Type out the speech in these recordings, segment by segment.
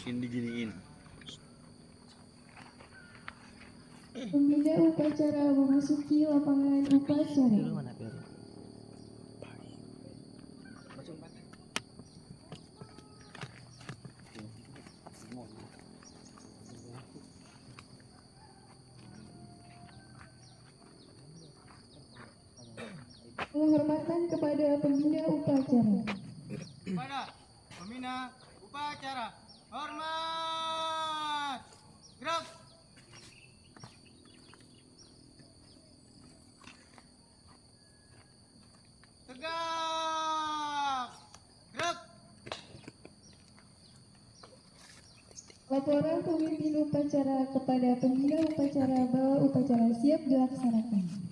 Ini diginiin. Pemuda upacara memasuki lapangan upacara. Penghormatan kepada pembina upacara. Kepada pembina upacara, hormat. Gerak. Tegak. Gerak. Laporan pemimpin upacara kepada pembina upacara bahwa upacara siap dilaksanakan.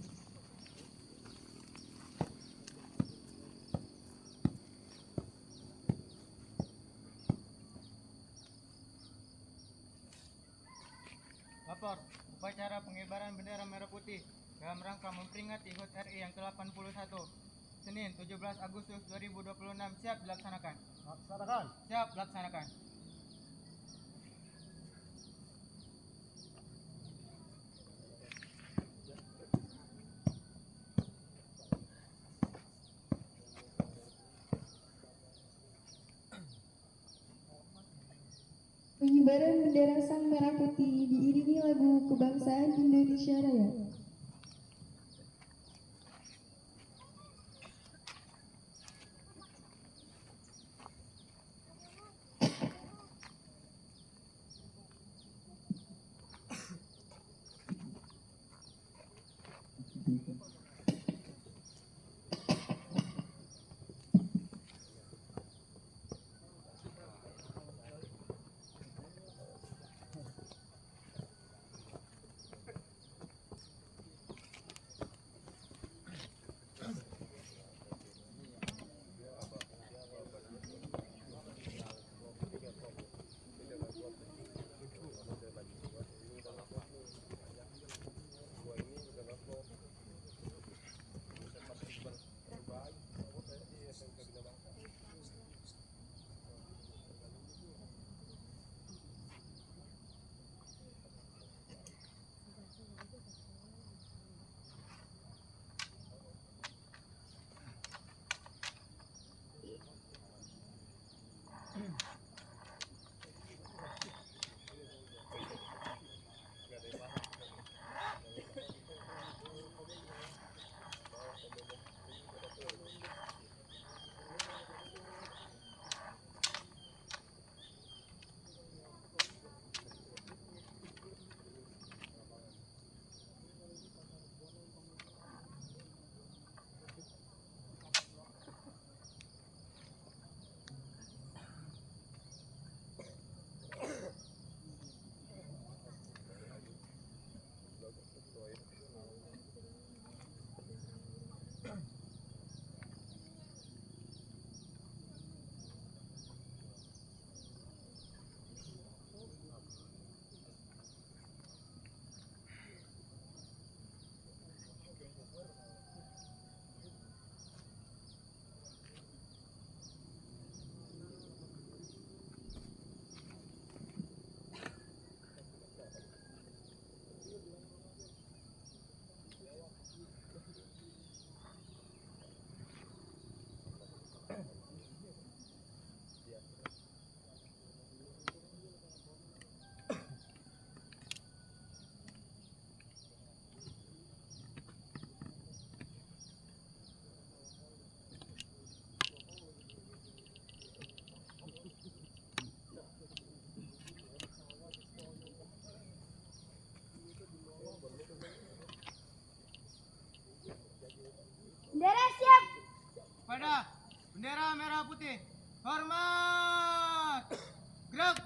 Lapor, upacara pengibaran bendera merah putih dalam rangka memperingati HUT RI yang ke-81 Senin 17 Agustus 2026 siap dilaksanakan. Siap dilaksanakan. Pengibaran bendera Sang Merah Putih diiringi lagu kebangsaan Indonesia Raya. Bendera siap. Pada bendera merah putih, hormat. Gerak.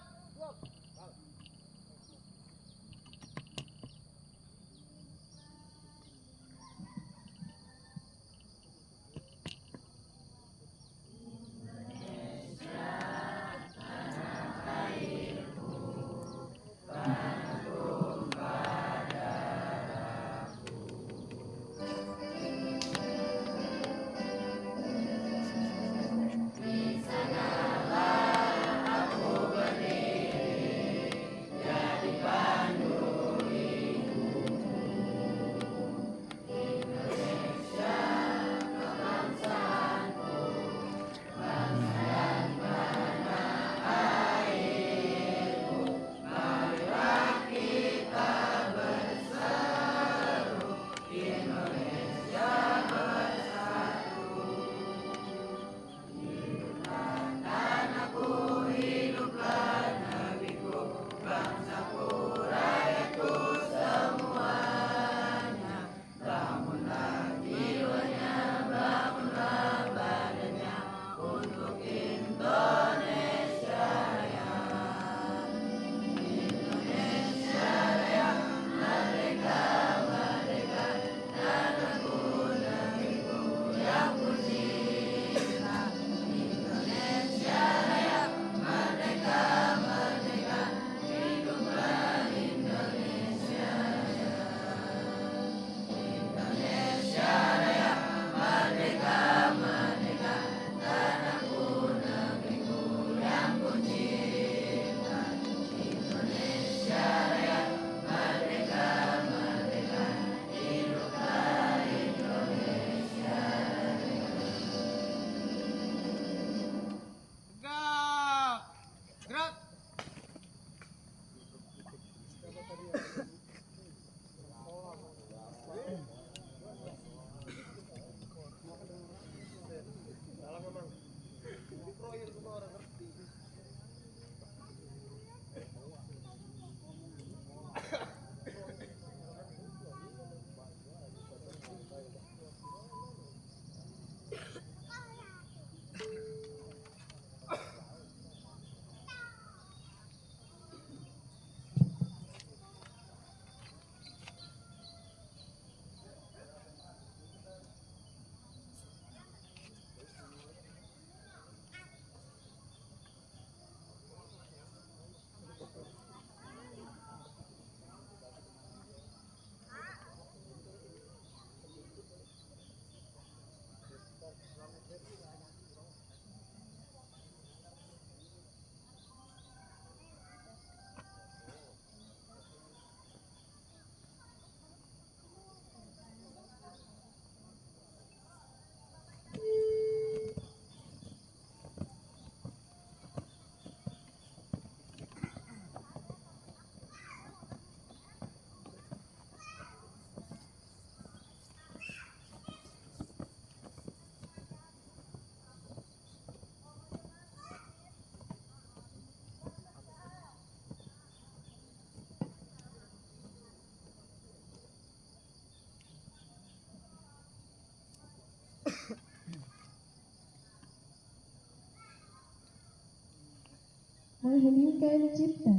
mengheningkan cipta.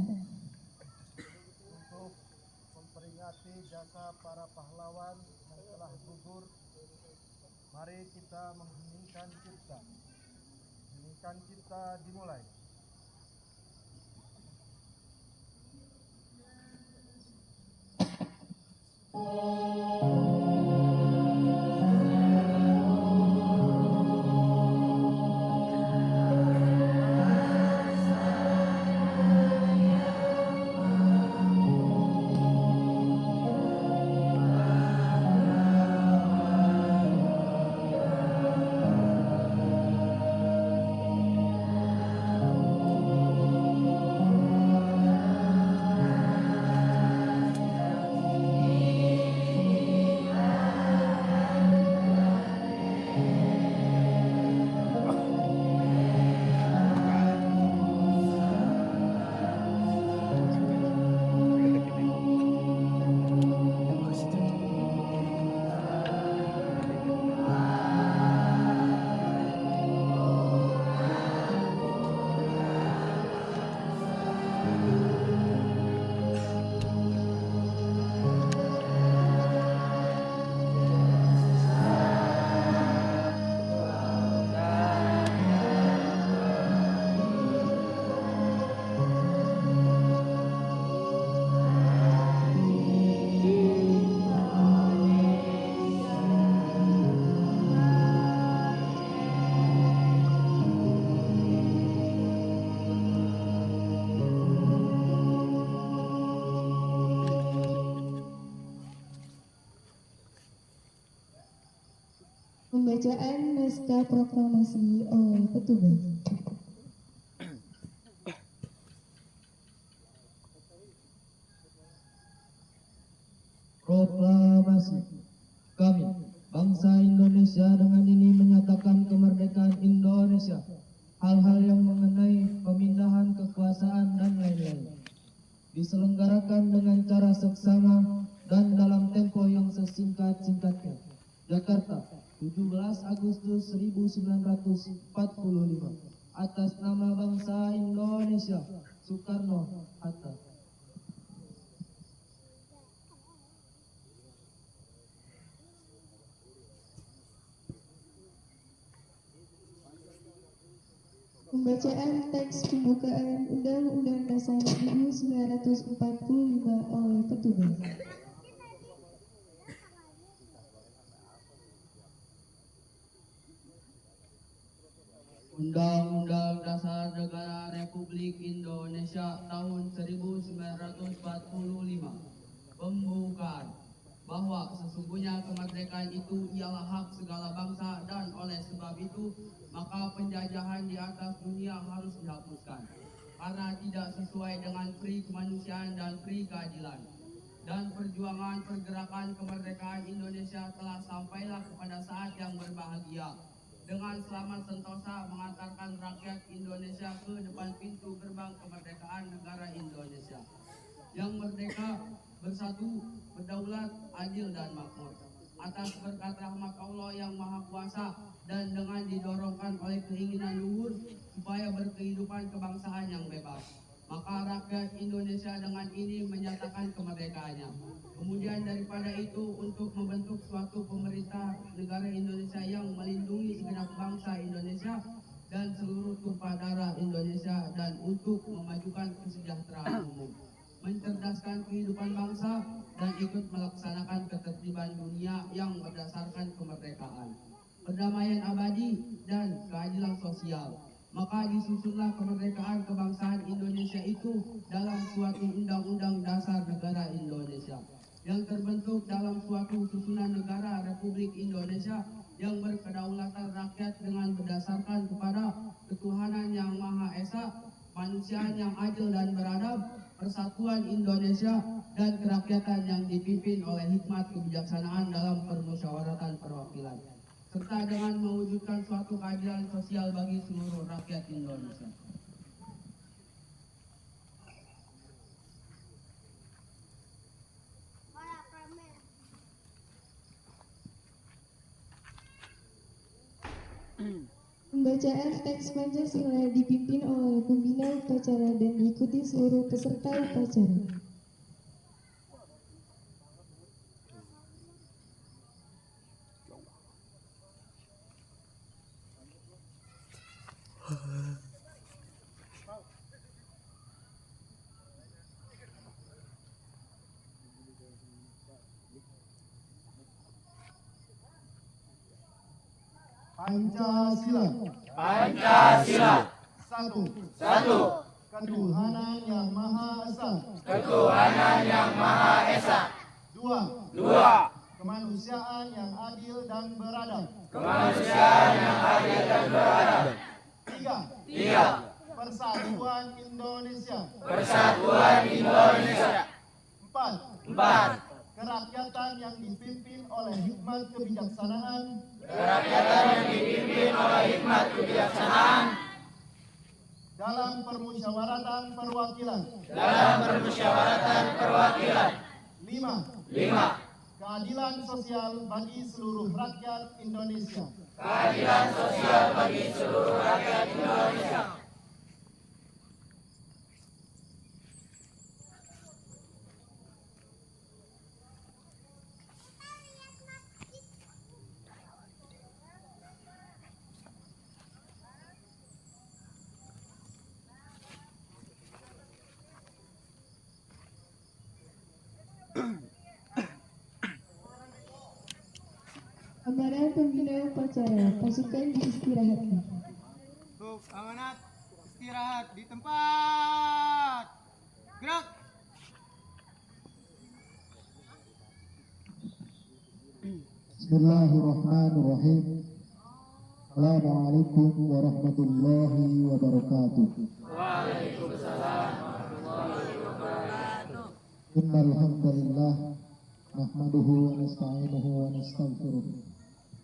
Untuk memperingati jasa para pahlawan yang telah gugur, mari kita mengheningkan cipta. Heningkan cipta dimulai. Pembacaan naskah proklamasi oleh petugas. Proklamasi. Kami, bangsa Indonesia dengan ini menyatakan kemerdekaan Indonesia. Hal-hal yang mengenai pemindahan kekuasaan dan lain-lain diselenggarakan dengan cara seksama dan dalam tempo yang sesingkat-singkatnya. Jakarta, 17 Agustus 1945. Atas nama bangsa Indonesia, Soekarno-Hatta. Pembacaan teks pembukaan Undang-Undang Dasar 1945 oleh petugas. Undang-Undang Dasar Negara Republik Indonesia tahun 1945. Pembukaan. Bahwa sesungguhnya kemerdekaan itu ialah hak segala bangsa dan oleh sebab itu maka penjajahan di atas dunia harus dihapuskan karena tidak sesuai dengan pri kemanusiaan dan pri keadilan. Dan perjuangan pergerakan kemerdekaan Indonesia telah sampailah kepada saat yang berbahagia dengan selamat sentosa mengantarkan rakyat Indonesia ke depan pintu gerbang kemerdekaan negara Indonesia yang merdeka, bersatu, berdaulat, adil dan makmur. Atas berkat rahmat Allah yang Maha Kuasa dan dengan didorongkan oleh keinginan luhur supaya berkehidupan kebangsaan yang bebas, maka rakyat Indonesia dengan ini menyatakan kemerdekaannya. Kemudian daripada itu untuk membentuk suatu pemerintah negara Indonesia yang melindungi segenap bangsa Indonesia dan seluruh tumpah darah Indonesia dan untuk memajukan kesejahteraan umum, mencerdaskan kehidupan bangsa dan ikut melaksanakan ketertiban dunia yang berdasarkan kemerdekaan, perdamaian abadi dan keadilan sosial. Maka disusunlah kemerdekaan kebangsaan Indonesia itu dalam suatu undang-undang dasar negara Indonesia yang terbentuk dalam suatu susunan negara Republik Indonesia yang berkedaulatan rakyat dengan berdasarkan kepada ketuhanan yang Maha Esa, kemanusiaan yang adil dan beradab, persatuan Indonesia dan kerakyatan yang dipimpin oleh hikmat kebijaksanaan dalam permusyawaratan perwakilan, serta dengan mewujudkan suatu keadilan sosial bagi seluruh rakyat Indonesia. Pembacaan teks Pancasila dipimpin oleh pembina upacara dan diikuti seluruh peserta upacara. Pancasila. Pancasila. Satu. Satu. Ketuhanan yang Maha Esa. Ketuhanan yang Maha Esa. Dua. Dua. Kemanusiaan yang adil dan beradab. Kemanusiaan yang adil dan beradab. Tiga. Tiga. Persatuan Indonesia. Persatuan Indonesia. Empat. Empat. Kerakyatan yang dipimpin oleh hikmat kebijaksanaan. Kerakyatan yang dipimpin oleh hikmat kebijaksanaan. Dalam permusyawaratan perwakilan. Dalam permusyawaratan perwakilan. Lima. Lima. Keadilan sosial bagi seluruh rakyat Indonesia. Keadilan sosial bagi seluruh rakyat Indonesia. Amanah pembina upacara, pasukan diistirahatkan. Untuk amanat istirahat di tempat. Gerak. Bismillahirrahmanirrahim. Assalamualaikum warahmatullahi wabarakatuh. Waalaikumsalam warahmatullahi wabarakatuh. Innal hamdalillah nahmaduhu wa nasta'inuhu wa nastaghfiruh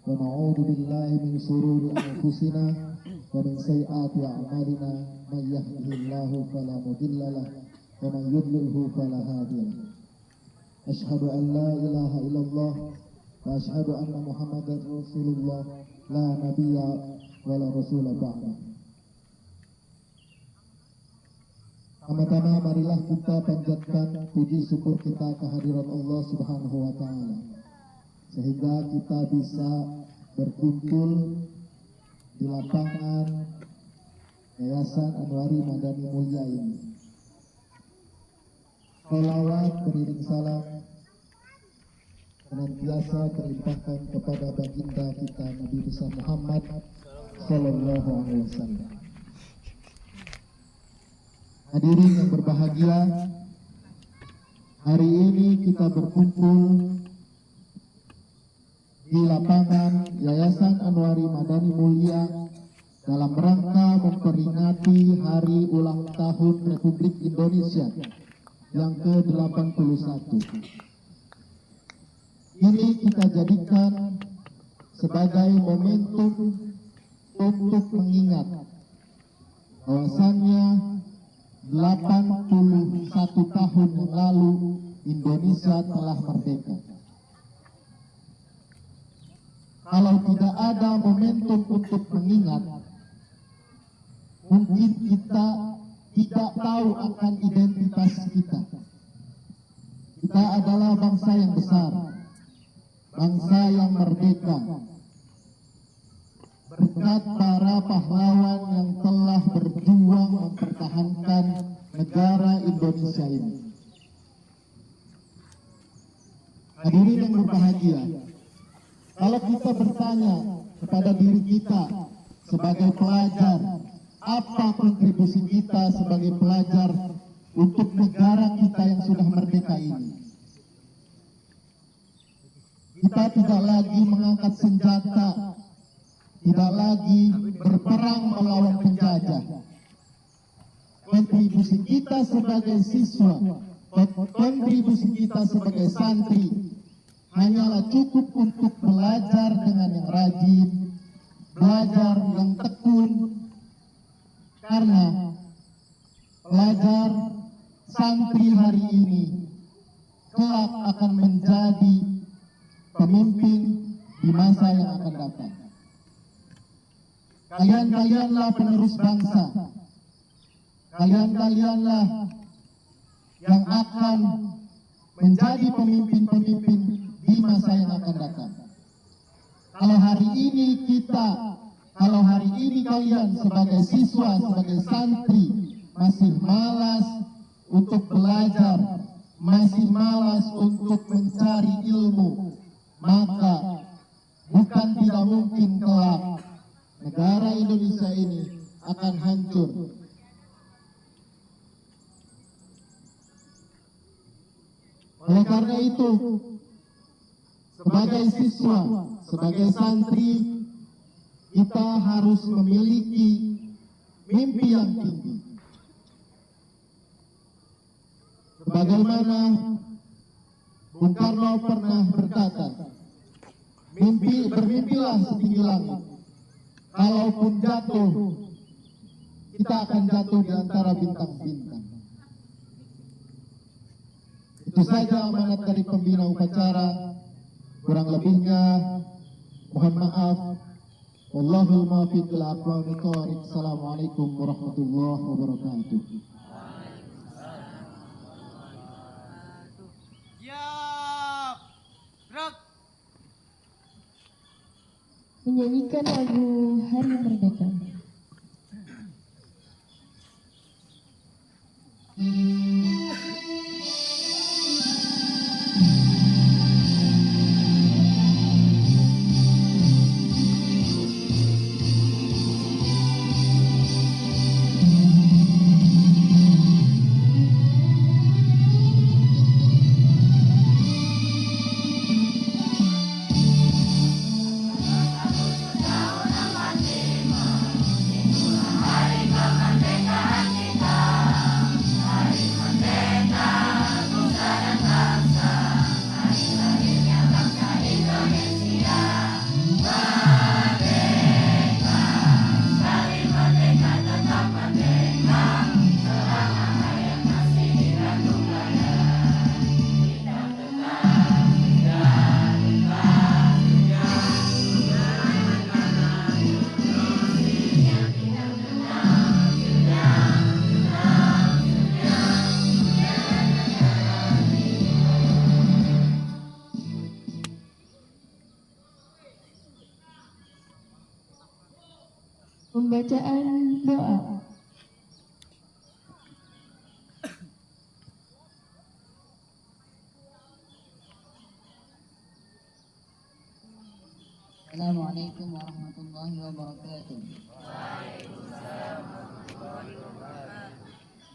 wa na'udzu billahi min shururi anfusina wa min sayyiati a'malina may yahdihillahu fala mudilla lahu wa man yudlilhu fala hadiya lahu. Asyhadu an la ilaha illallah wa asyhadu anna Muhammadar Rasulullah la nabiyya wa la rasula ba'da. Pertama-tama marilah kita panjatkan puji syukur kita kehadiran Allah Subhanahu wa taala sehingga kita bisa berkumpul di lapangan Yayasan Anwari Madani Mulia ini. Sholawat beriring salam senantiasa terlimpahkan kepada baginda kita Nabi besar Muhammad sallallahu alaihi wasallam. Hadirin yang berbahagia, hari ini kita berkumpul di lapangan Yayasan Anwari Madani Mulia dalam rangka memperingati Hari Ulang Tahun Republik Indonesia yang ke-81. Ini kita jadikan sebagai momentum untuk mengingat bahwasannya 81 tahun yang lalu Indonesia telah merdeka. Kalau tidak ada momentum untuk mengingat, mungkin kita tidak tahu akan identitas kita. Kita adalah bangsa yang besar, bangsa yang merdeka. Berkat para pahlawan yang telah berjuang mempertahankan negara Indonesia ini. Hadirin yang berbahagia, kalau kita bertanya kepada diri kita sebagai pelajar, apa kontribusi kita sebagai pelajar untuk negara kita yang sudah merdeka ini? Kita tidak lagi mengangkat senjata, tidak lagi berperang melawan penjajah. Kontribusi kita sebagai siswa, kontribusi kita sebagai santri hanyalah cukup untuk belajar dengan yang rajin, belajar yang tekun, karena pelajar santri hari ini kelak akan menjadi pemimpin di masa yang akan datang. Kalian-kalianlah penerus bangsa. Kalian-kalianlah yang akan menjadi pemimpin-pemimpin di masa yang akan datang. Kalau hari ini kalian sebagai siswa, sebagai santri masih malas untuk belajar, masih malas untuk mencari ilmu, maka bukan tidak mungkin kelak negara Indonesia ini akan hancur. Oleh karena itu, sebagai siswa, sebagai santri, kita harus memiliki mimpi yang tinggi. Sebagaimana Bung Karno pernah berkata, bermimpilah setinggi langit. Kalaupun jatuh, kita akan jatuh di antara bintang-bintang. Itu saja amanat dari pembina upacara. Kurang lebihnya, mohon maaf. Wallahul muwaffiq ila aqwamit thoriq. Assalamualaikum warahmatullahi wabarakatuh. Siap. Gerak. Menyanyikan lagu Hari Merdeka. Pembacaan doa. Assalamualaikum warahmatullahi wabarakatuh.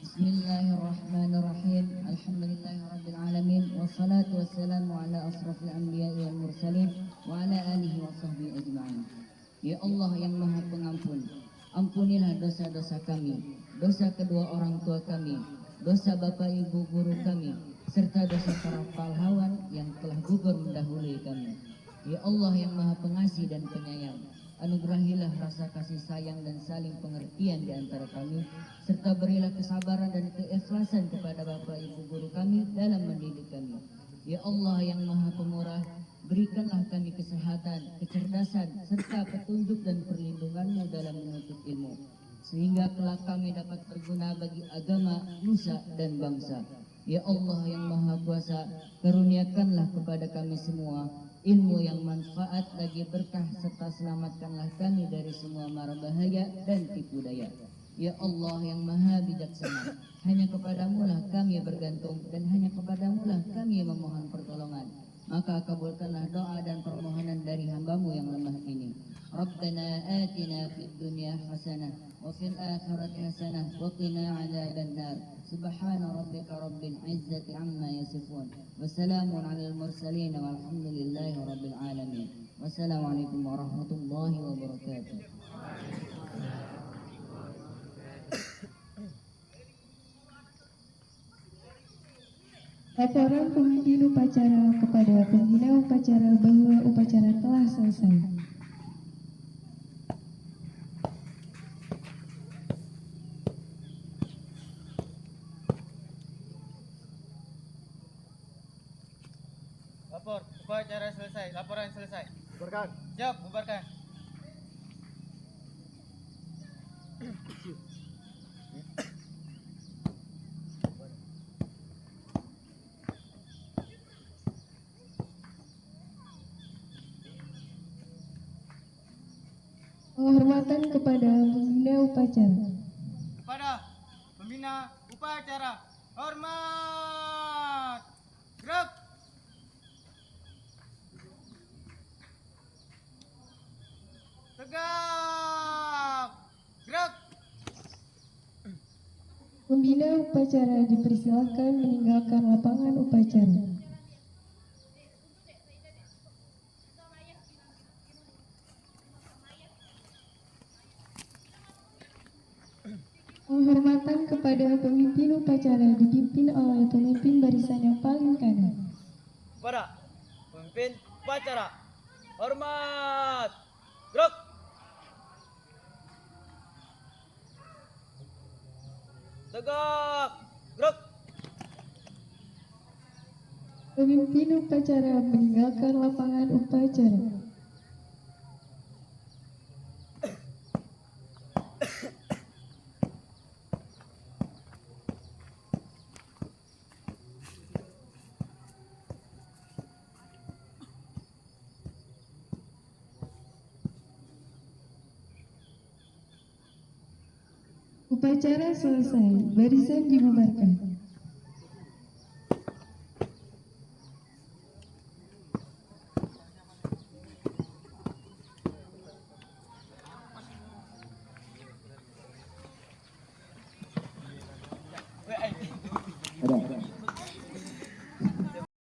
Bismillahirrahmanirrahim. Alhamdulillahirabbil alamin wassalatu wassalamu ala asrofil anbiya'i wal mursalin wa ala alihi wa sahbihi ajma'in. Ya Allah yang Maha Pengampun, ampunilah dosa-dosa kami, dosa kedua orang tua kami, dosa bapak ibu guru kami, serta dosa para pahlawan yang telah gugur mendahului kami. Ya Allah yang Maha Pengasih dan Penyayang, anugerahilah rasa kasih sayang dan saling pengertian di antara kami, serta berilah kesabaran dan keikhlasan kepada bapak ibu guru kami dalam mendidik kami. Ya Allah yang Maha Pemurah, berikanlah kami kesehatan, kecerdasan, serta petunjuk dan perlindungan-Mu dalam menuntut ilmu, sehingga kelak kami dapat berguna bagi agama, nusa, dan bangsa. Ya Allah yang Maha Kuasa, karuniakanlah kepada kami semua ilmu yang manfaat lagi berkah, serta selamatkanlah kami dari semua mara bahaya dan tipu daya. Ya Allah yang Maha Bijaksana, hanya kepadamu lah kami bergantung dan hanya kepadamu lah kami memohon pertolongan. Maka kabulkanlah doa dan permohonan dari hamba-Mu yang lemah ini. Rabbana atina fid dunya hasanah wa fil akhirati hasanah wa qina adzaban nar. Subhana rabbika rabbil izzati amma yasifun. Wassalamun alal mursalin walhamdulillahi rabbil alamin. Wassalamualaikum warahmatullahi wabarakatuh. Laporan pemimpin upacara kepada pembina upacara bahwa upacara telah selesai. Lapor, upacara selesai, laporan selesai. Bubarkan. Siap, bubarkan. Penghormatan kepada pembina upacara. Kepada pembina upacara, hormat. Gerak. Tegak. Gerak. Pembina upacara dipersilakan meninggalkan lapangan upacara. Penghormatan kepada pemimpin upacara dipimpin oleh pemimpin barisan yang paling kanan. Kepada pemimpin upacara, hormat. Gerak. Tegak. Gerak. Pemimpin upacara meninggalkan lapangan upacara. Upacara selesai, barisan dibubarkan.